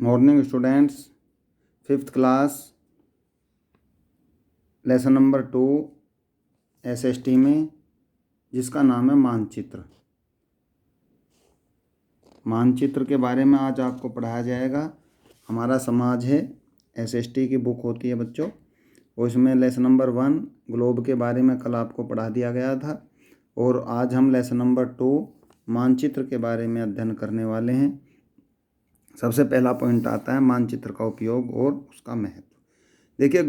Morning students, 5th class, lesson number 2 SST में, जिसका नाम है मानचित्र। मानचित्र के बारे में आज आपको पढ़ाया जाएगा। हमारा समाज है, SST की बुक होती है बच्चों, उसमें लेसन नंबर 1 ग्लोब के बारे में कल आपको पढ़ा दिया गया था, और आज हम लेसन नंबर 2 मानचित्र के बारे में अध्ययन करने वाले हैं। सबसे पहला पॉइंट आता है मानचित्र का उपयोग और उसका महत्व। देखिए,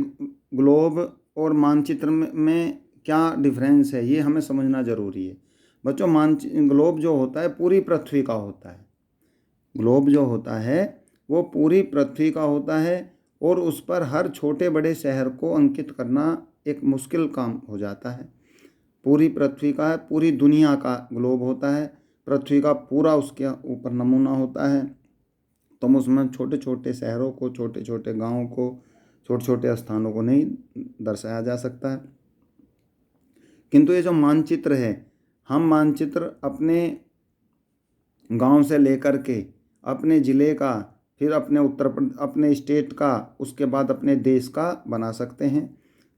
ग्लोब और मानचित्र में क्या डिफरेंस है, ये हमें समझना ज़रूरी है बच्चों। ग्लोब जो होता है पूरी पृथ्वी का होता है। ग्लोब जो होता है वो पूरी पृथ्वी का होता है, और उस पर हर छोटे बड़े शहर को अंकित करना एक मुश्किल काम हो जाता है। पूरी पृथ्वी का है, पूरी दुनिया का ग्लोब होता है, पृथ्वी का पूरा उसके ऊपर नमूना होता है। तो उसमें छोटे छोटे शहरों को, छोटे छोटे गाँवों को, छोटे छोटे स्थानों को नहीं दर्शाया जा सकता है। किंतु ये जो मानचित्र है, हम मानचित्र अपने गांव से लेकर के अपने ज़िले का, फिर अपने स्टेट का, उसके बाद अपने देश का बना सकते हैं।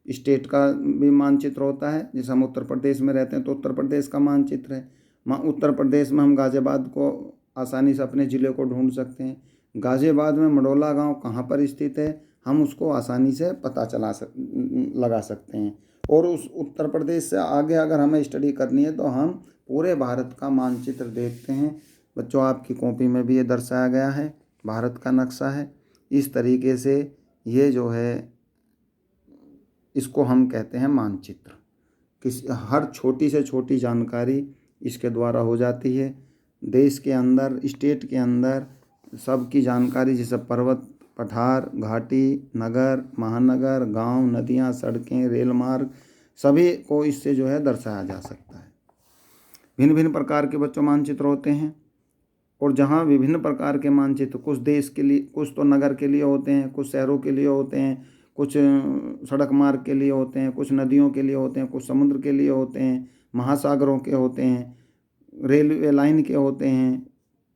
स्टेट का भी मानचित्र होता है। जैसे हम उत्तर प्रदेश में रहते हैं तो उत्तर प्रदेश का मानचित्र है। उत्तर प्रदेश में हम गाज़ियाबाद को आसानी से अपने ज़िले को ढूंढ सकते हैं। गाज़ियाबाद में मंडोला गांव कहाँ पर स्थित है, हम उसको आसानी से पता लगा सकते हैं। और उस उत्तर प्रदेश से आगे अगर हमें स्टडी करनी है तो हम पूरे भारत का मानचित्र देखते हैं। बच्चों, आपकी कॉपी में भी ये दर्शाया गया है, भारत का नक्शा है। इस तरीके से ये जो है, इसको हम कहते हैं मानचित्र। हर छोटी से छोटी जानकारी इसके द्वारा हो जाती है। देश के अंदर, स्टेट के अंदर सबकी जानकारी, जैसे पर्वत, पठार, घाटी, नगर, महानगर, गांव, नदियां, सड़कें, रेल मार्ग, सभी को इससे जो है दर्शाया जा सकता है। भिन्न भिन्न प्रकार के बच्चों मानचित्र होते हैं, और जहाँ विभिन्न प्रकार के मानचित्र, कुछ देश के लिए, कुछ तो नगर के लिए होते हैं, कुछ शहरों के लिए होते हैं, कुछ सड़क मार्ग के लिए होते हैं, कुछ नदियों के लिए होते हैं, कुछ समुद्र के लिए होते हैं, महासागरों के होते हैं, रेलवे लाइन के होते हैं,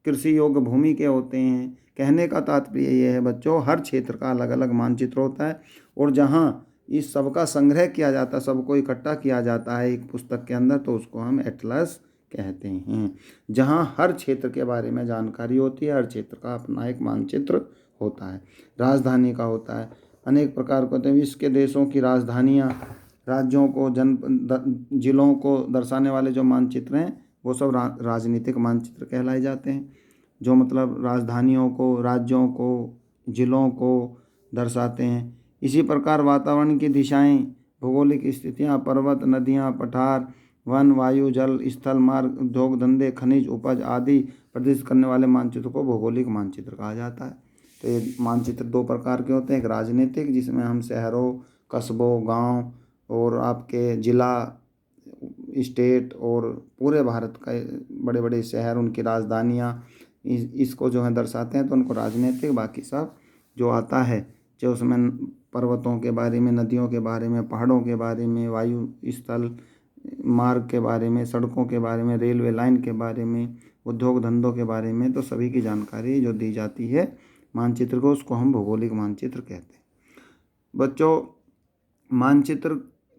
कृषि योग्य भूमि के होते हैं। कहने का तात्पर्य ये है बच्चों, हर क्षेत्र का अलग अलग मानचित्र होता है, और जहाँ इस सब का संग्रह किया जाता है, सबको इकट्ठा किया जाता है एक पुस्तक के अंदर, तो उसको हम एटलस कहते हैं। जहाँ हर क्षेत्र के बारे में जानकारी होती है, हर क्षेत्र का अपना एक मानचित्र होता है। राजधानी का होता है, अनेक प्रकार के होते हैं। विश्व के देशों की राजधानियाँ, राज्यों को, जिलों को दर्शाने वाले जो मानचित्र हैं, वो सब राजनीतिक मानचित्र कहलाए जाते हैं। जो मतलब राजधानियों को, राज्यों को, जिलों को दर्शाते हैं। इसी प्रकार वातावरण की दिशाएं, भौगोलिक स्थितियां, पर्वत, नदियां, पठार, वन, वायु, जल, स्थल, मार्ग, उद्योग धंधे, खनिज उपज आदि प्रदर्शित करने वाले मानचित्र को भौगोलिक मानचित्र कहा जाता है। तो ये मानचित्र 2 प्रकार के होते हैं। एक राजनीतिक, जिसमें हम शहरों, कस्बों, गांव और आपके ज़िला, स्टेट और पूरे भारत का बड़े बड़े शहर, उनकी राजधानियाँ, इसको जो है दर्शाते हैं, तो उनको राजनीतिक। बाकी सब जो आता है, जो उसमें पर्वतों के बारे में, नदियों के बारे में, पहाड़ों के बारे में, वायु स्थल मार्ग के बारे में, सड़कों के बारे में, रेलवे लाइन के बारे में, उद्योग धंधों के बारे में, तो सभी की जानकारी जो दी जाती है मानचित्र को, उसको हम भौगोलिक मानचित्र कहते हैं। बच्चों, मानचित्र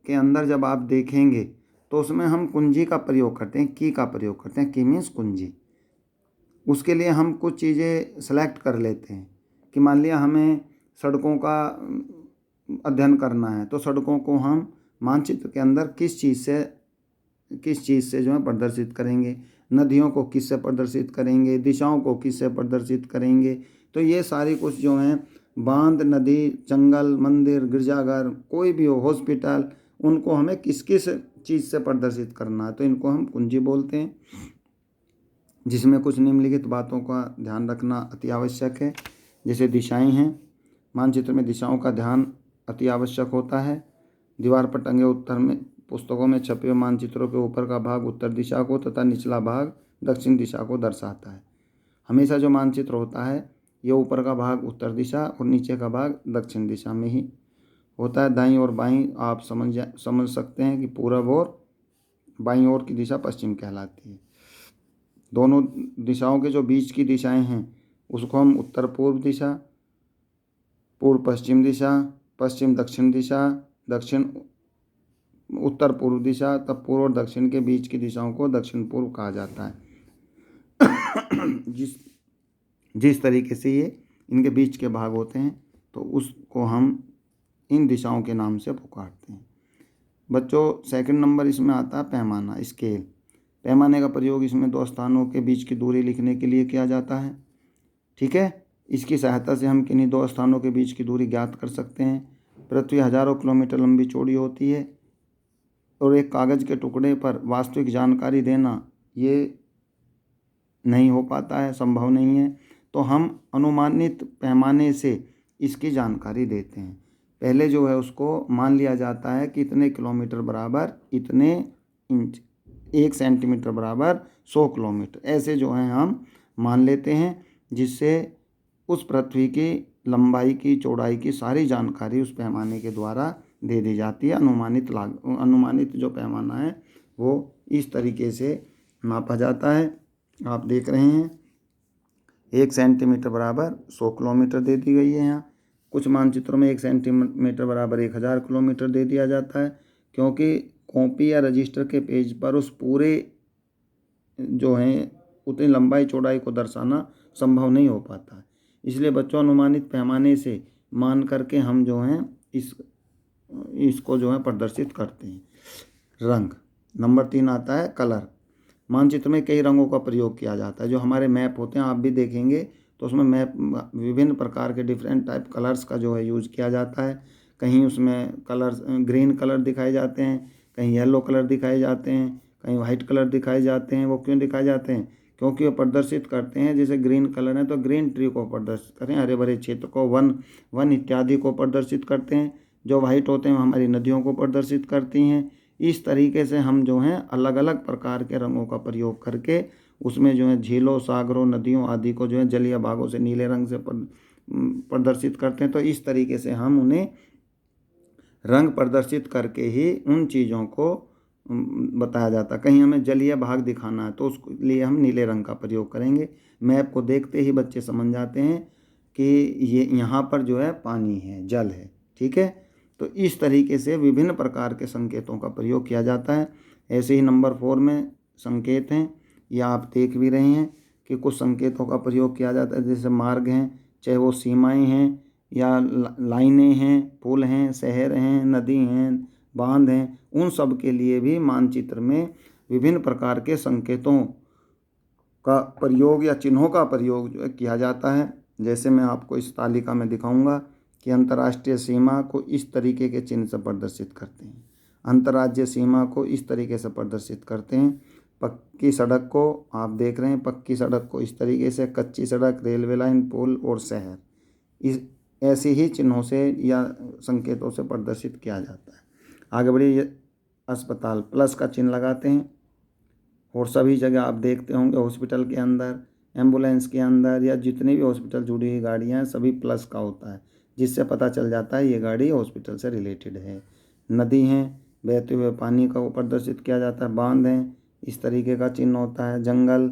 के अंदर जब आप देखेंगे तो उसमें हम कुंजी का प्रयोग करते हैं, की का प्रयोग करते हैं। की मीन्स कुंजी। उसके लिए हम कुछ चीज़ें सेलेक्ट कर लेते हैं कि मान लिया हमें सड़कों का अध्ययन करना है, तो सड़कों को हम मानचित्र के अंदर किस चीज़ से जो है प्रदर्शित करेंगे, नदियों को किस से प्रदर्शित करेंगे, दिशाओं को किस से प्रदर्शित करेंगे। तो ये सारी कुछ जो हैं, बांध, नदी, जंगल, मंदिर, गिरजाघर, कोई भी हो, हॉस्पिटल, उनको हमें किस किस चीज़ से प्रदर्शित करना है, तो इनको हम कुंजी बोलते हैं। जिसमें कुछ निम्नलिखित बातों का ध्यान रखना अति आवश्यक है। जैसे दिशाएं हैं, मानचित्र में दिशाओं का ध्यान अति आवश्यक होता है। दीवार पर टंगे उत्तर में पुस्तकों में छपे हुए मानचित्रों के ऊपर का भाग उत्तर दिशा को तथा निचला भाग दक्षिण दिशा को दर्शाता है। हमेशा जो मानचित्र होता है, ये ऊपर का भाग उत्तर दिशा और नीचे का भाग दक्षिण दिशा में ही होता है। दाईं और बाईं आप समझ सकते हैं कि पूरब और बाईं ओर की दिशा पश्चिम कहलाती है। दोनों दिशाओं के जो बीच की दिशाएं हैं, उसको हम उत्तर पूर्व दिशा, पूर्व पश्चिम दिशा, पश्चिम दक्षिण दिशा, दक्षिण उत्तर पूर्व दिशा, तब पूर्व और दक्षिण के बीच की दिशाओं को दक्षिण पूर्व कहा जाता है। जिस तरीके से ये इनके बीच के भाग होते हैं तो उसको हम इन दिशाओं के नाम से पुकारते हैं। बच्चों, सेकंड नंबर इसमें आता है पैमाना, स्केल। पैमाने का प्रयोग इसमें दो स्थानों के बीच की दूरी लिखने के लिए किया जाता है। ठीक है, इसकी सहायता से हम किन्हीं दो स्थानों के बीच की दूरी ज्ञात कर सकते हैं। पृथ्वी हजारों किलोमीटर लंबी चौड़ी होती है और एक कागज़ के टुकड़े पर वास्तविक जानकारी देना ये नहीं हो पाता है, संभव नहीं है। तो हम अनुमानित पैमाने से इसकी जानकारी देते हैं। पहले जो है उसको मान लिया जाता है कि इतने किलोमीटर बराबर इतने इंच, 1 सेंटीमीटर बराबर 100 किलोमीटर, ऐसे जो है हम मान लेते हैं, जिससे उस पृथ्वी की लंबाई की चौड़ाई की सारी जानकारी उस पैमाने के द्वारा दे दी जाती है। अनुमानित जो पैमाना है वो इस तरीके से नापा जाता है। आप देख रहे हैं 1 सेंटीमीटर बराबर 100 किलोमीटर दे दी गई है। यहाँ कुछ मानचित्रों में 1 सेंटीमीटर बराबर 1000 किलोमीटर दे दिया जाता है, क्योंकि कॉपी या रजिस्टर के पेज पर उस पूरे जो है उतनी लंबाई चौड़ाई को दर्शाना संभव नहीं हो पाता है। इसलिए बच्चों, अनुमानित पैमाने से मान करके हम जो हैं इसको जो है प्रदर्शित करते हैं। रंग। नंबर 3 आता है कलर। मानचित्र में कई रंगों का प्रयोग किया जाता है। जो हमारे मैप होते हैं, आप भी देखेंगे तो उसमें मैप विभिन्न प्रकार के डिफरेंट टाइप कलर्स का जो है यूज़ किया जाता है। कहीं उसमें कलर्स ग्रीन कलर दिखाए जाते हैं, कहीं येलो कलर दिखाए जाते हैं, कहीं वाइट कलर दिखाए जाते हैं। वो क्यों दिखाए जाते हैं? क्योंकि वो प्रदर्शित करते हैं, जैसे ग्रीन कलर है तो ग्रीन ट्री को प्रदर्शित करें, हरे भरे क्षेत्र को, वन इत्यादि को प्रदर्शित करते हैं। जो वाइट होते हैं हमारी नदियों को प्रदर्शित करती हैं। इस तरीके से हम जो हैं अलग अलग प्रकार के रंगों का प्रयोग करके उसमें जो है झीलों, सागरों, नदियों आदि को जो है जलीय भागों से नीले रंग से प्रदर्शित करते हैं। तो इस तरीके से हम उन्हें रंग प्रदर्शित करके ही उन चीज़ों को बताया जाता है। कहीं हमें जलीय भाग दिखाना है तो उसके लिए हम नीले रंग का प्रयोग करेंगे। मैप को देखते ही बच्चे समझ जाते हैं कि ये यहाँ पर जो है पानी है, जल है। ठीक है, तो इस तरीके से विभिन्न प्रकार के संकेतों का प्रयोग किया जाता है। ऐसे ही नंबर 4 में संकेत हैं, या आप देख भी रहे हैं कि कुछ संकेतों का प्रयोग किया जाता है, जैसे मार्ग हैं, चाहे वो सीमाएं हैं या लाइनें हैं, पुल हैं, शहर हैं, नदी हैं, बांध हैं। उन सब के लिए भी मानचित्र में विभिन्न प्रकार के संकेतों का प्रयोग या चिन्हों का प्रयोग जो है किया जाता है। जैसे मैं आपको इस तालिका में दिखाऊंगा कि अंतर्राष्ट्रीय सीमा को इस तरीके के चिन्ह से प्रदर्शित करते हैं, अंतर्राज्यीय सीमा को इस तरीके से प्रदर्शित करते हैं। पक्की सड़क को आप देख रहे हैं, पक्की सड़क को इस तरीके से, कच्ची सड़क, रेलवे लाइन, पुल और शहर, इस ऐसे ही चिन्हों से या संकेतों से प्रदर्शित किया जाता है। आगे बढ़िए। अस्पताल प्लस का चिन्ह लगाते हैं, और सभी जगह आप देखते होंगे हॉस्पिटल के अंदर, एम्बुलेंस के अंदर या जितनी भी हॉस्पिटल जुड़ी हुई गाड़ियाँ हैं सभी प्लस का होता है, जिससे पता चल जाता है ये गाड़ी हॉस्पिटल से रिलेटेड है। नदी हैं, बहते हुए पानी का प्रदर्शित किया जाता है। बांध हैं, इस तरीके का चिन्ह होता है। जंगल,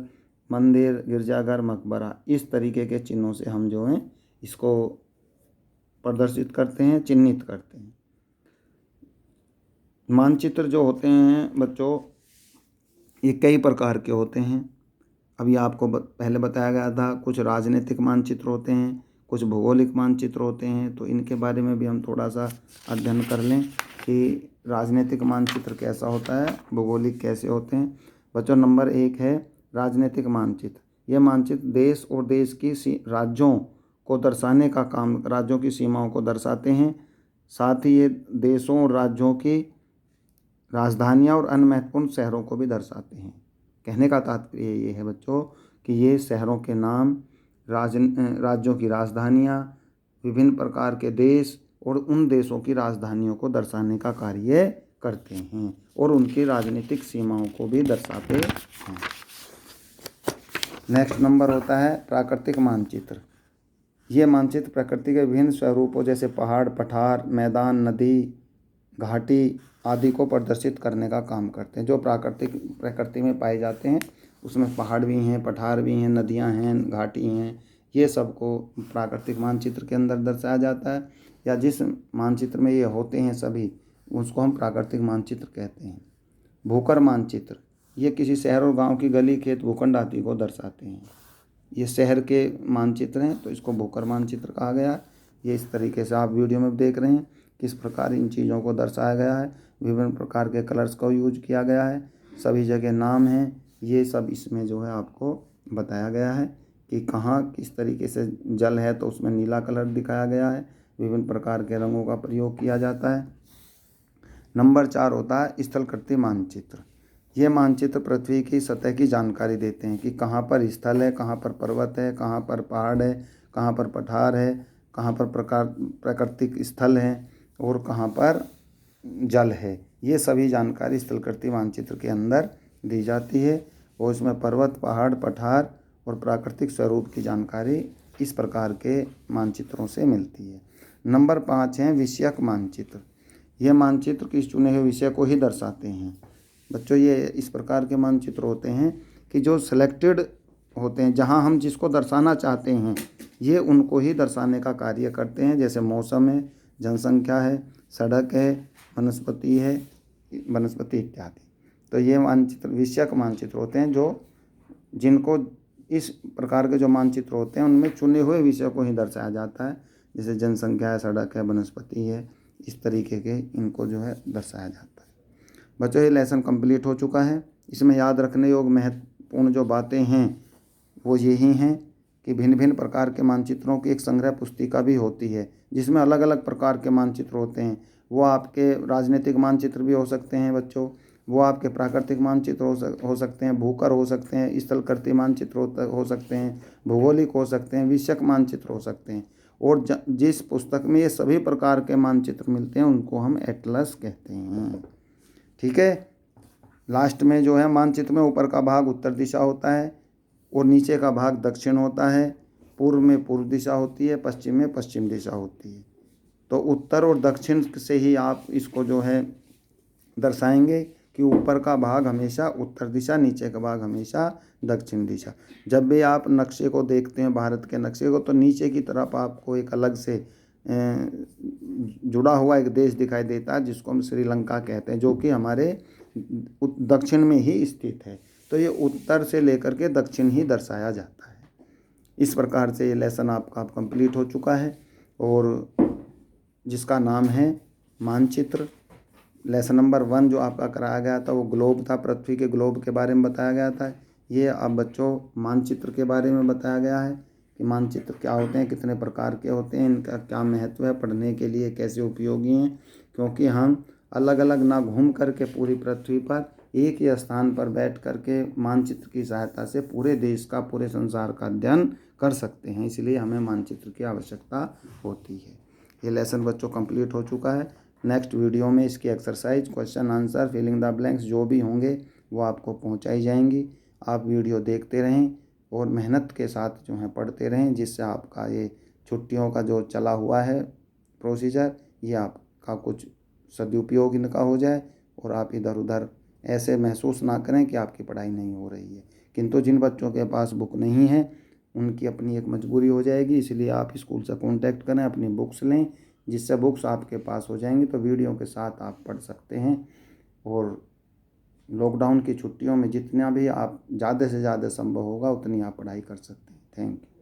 मंदिर, गिरजाघर, मकबरा, इस तरीके के चिन्हों से हम जो हैं इसको प्रदर्शित करते हैं, चिन्हित करते हैं। मानचित्र जो होते हैं बच्चों, ये कई प्रकार के होते हैं। अभी आपको पहले बताया गया था, कुछ राजनीतिक मानचित्र होते हैं, कुछ भौगोलिक मानचित्र होते हैं। तो इनके बारे में भी हम थोड़ा सा अध्ययन कर लें कि राजनीतिक मानचित्र कैसा होता है, भौगोलिक कैसे होते हैं। बच्चों, नंबर 1 है राजनीतिक मानचित्र। यह मानचित्र देश और देश की राज्यों को दर्शाने का काम, राज्यों की सीमाओं को दर्शाते हैं। साथ ही ये देशों और राज्यों की राजधानियाँ और अन्य महत्वपूर्ण शहरों को भी दर्शाते हैं। कहने का तात्पर्य ये है बच्चों कि ये शहरों के नाम, राज्यों की राजधानियाँ, विभिन्न प्रकार के देश और उन देशों की राजधानियों को दर्शाने का कार्य करते हैं और उनकी राजनीतिक सीमाओं को भी दर्शाते हैं। नेक्स्ट नंबर होता है प्राकृतिक मानचित्र। ये मानचित्र प्रकृति के विभिन्न स्वरूपों जैसे पहाड़, पठार, मैदान, नदी, घाटी आदि को प्रदर्शित करने का काम करते हैं। जो प्रकृति में पाए जाते हैं उसमें पहाड़ भी हैं, पठार भी हैं, नदियां हैं, घाटी हैं, ये सबको प्राकृतिक मानचित्र के अंदर दर्शाया जाता है, या जिस मानचित्र में ये होते हैं सभी, उसको हम प्राकृतिक मानचित्र कहते हैं। भूकर मानचित्र, ये किसी शहर और गांव की गली, खेत, भूखंड आदि को दर्शाते हैं। ये शहर के मानचित्र हैं तो इसको भूकर मानचित्र कहा गया। ये इस तरीके से आप वीडियो में देख रहे हैं किस प्रकार इन चीज़ों को दर्शाया गया है। विभिन्न प्रकार के कलर्स का यूज किया गया है, सभी जगह नाम हैं, ये सब इसमें जो है आपको बताया गया है कि कहाँ किस तरीके से जल है तो उसमें नीला कलर दिखाया गया है। विभिन्न प्रकार के रंगों का प्रयोग किया जाता है। नंबर 4 होता है स्थलकृति मानचित्र। ये मानचित्र पृथ्वी की सतह की जानकारी देते हैं कि कहाँ पर स्थल है, कहाँ पर पर्वत है, कहाँ पर पहाड़ है, कहाँ पर पठार है, कहाँ पर प्राकृतिक स्थल है और कहाँ पर जल है। ये सभी जानकारी स्थलकृति मानचित्र के अंदर दी जाती है और इसमें पर्वत, पहाड़, पठार और प्राकृतिक स्वरूप की जानकारी इस प्रकार के मानचित्रों से मिलती है। नंबर 5 है विषयक मानचित्र। ये मानचित्र किस चुने हुए विषय को ही दर्शाते हैं। बच्चों, ये इस प्रकार के मानचित्र होते हैं कि जो सिलेक्टेड होते हैं, जहां हम जिसको दर्शाना चाहते हैं ये उनको ही दर्शाने का कार्य करते हैं। जैसे मौसम है, जनसंख्या है, सड़क है, वनस्पति है, वनस्पति इत्यादि। तो ये मानचित्र विषयक मानचित्र होते हैं, जो जिनको इस प्रकार के जो मानचित्र होते हैं उनमें चुने हुए विषय को ही दर्शाया जाता है। जैसे जनसंख्या है, सड़क है, वनस्पति है, इस तरीके के इनको जो है दर्शाया जाता है। बच्चों, ये लेसन कंप्लीट हो चुका है। इसमें याद रखने योग्य महत्वपूर्ण जो बातें हैं वो यही हैं कि भिन्न भिन्न प्रकार के मानचित्रों की एक संग्रह पुस्तिका भी होती है जिसमें अलग अलग प्रकार के मानचित्र होते हैं। वो आपके राजनीतिक मानचित्र भी हो सकते हैं बच्चों, वो आपके प्राकृतिक मानचित्र हो सकते हैं, भूकर हो सकते हैं, स्थलकृति मानचित्र हो सकते हैं, भौगोलिक हो सकते हैं, विषयक मानचित्र हो सकते हैं। और जिस पुस्तक में ये सभी प्रकार के मानचित्र मिलते हैं उनको हम एटलस कहते हैं। ठीक है। लास्ट में जो है मानचित्र में ऊपर का भाग उत्तर दिशा होता है और नीचे का भाग दक्षिण होता है। पूर्व में पूर्व दिशा होती है, पश्चिम में पश्चिम दिशा होती है। तो उत्तर और दक्षिण से ही आप इसको जो है दर्शाएंगे कि ऊपर का भाग हमेशा उत्तर दिशा, नीचे का भाग हमेशा दक्षिण दिशा। जब भी आप नक्शे को देखते हैं, भारत के नक्शे को, तो नीचे की तरफ आपको एक अलग से जुड़ा हुआ एक देश दिखाई देता है जिसको हम श्रीलंका कहते हैं, जो कि हमारे दक्षिण में ही स्थित है। तो ये उत्तर से लेकर के दक्षिण ही दर्शाया जाता है। इस प्रकार से ये लेसन आपका कंप्लीट हो चुका है और जिसका नाम है मानचित्र। लेसन नंबर 1 जो आपका कराया गया था वो ग्लोब था, पृथ्वी के ग्लोब के बारे में बताया गया था। ये अब बच्चों मानचित्र के बारे में बताया गया है कि मानचित्र क्या होते हैं, कितने प्रकार के होते हैं, इनका क्या महत्व है, पढ़ने के लिए कैसे उपयोगी हैं। क्योंकि हम अलग अलग ना घूम करके पूरी पृथ्वी पर एक ही स्थान पर बैठ करके मानचित्र की सहायता से पूरे देश का, पूरे संसार का अध्ययन कर सकते हैं, इसलिए हमें मानचित्र की आवश्यकता होती है। ये लेसन बच्चों कंप्लीट हो चुका है। नेक्स्ट वीडियो में इसकी exercise, question answer, filling the blanks जो भी होंगे वो आपको पहुंचाई जाएंगी। आप वीडियो देखते रहें और मेहनत के साथ जो है पढ़ते रहें, जिससे आपका ये छुट्टियों का जो चला हुआ है प्रोसीजर, ये आपका कुछ सदुपयोग इनका हो जाए और आप इधर उधर ऐसे महसूस ना करें कि आपकी पढ़ाई नहीं हो रही है। किंतु जिन बच्चों के पास बुक नहीं है उनकी अपनी एक मजबूरी हो जाएगी, इसलिए आप स्कूल से कांटेक्ट करें, अपनी बुक्स लें, जिससे बुक्स आपके पास हो जाएंगी तो वीडियो के साथ आप पढ़ सकते हैं। और लॉकडाउन की छुट्टियों में जितना भी आप ज़्यादा से ज़्यादा संभव होगा उतनी आप पढ़ाई कर सकते हैं। Thank you.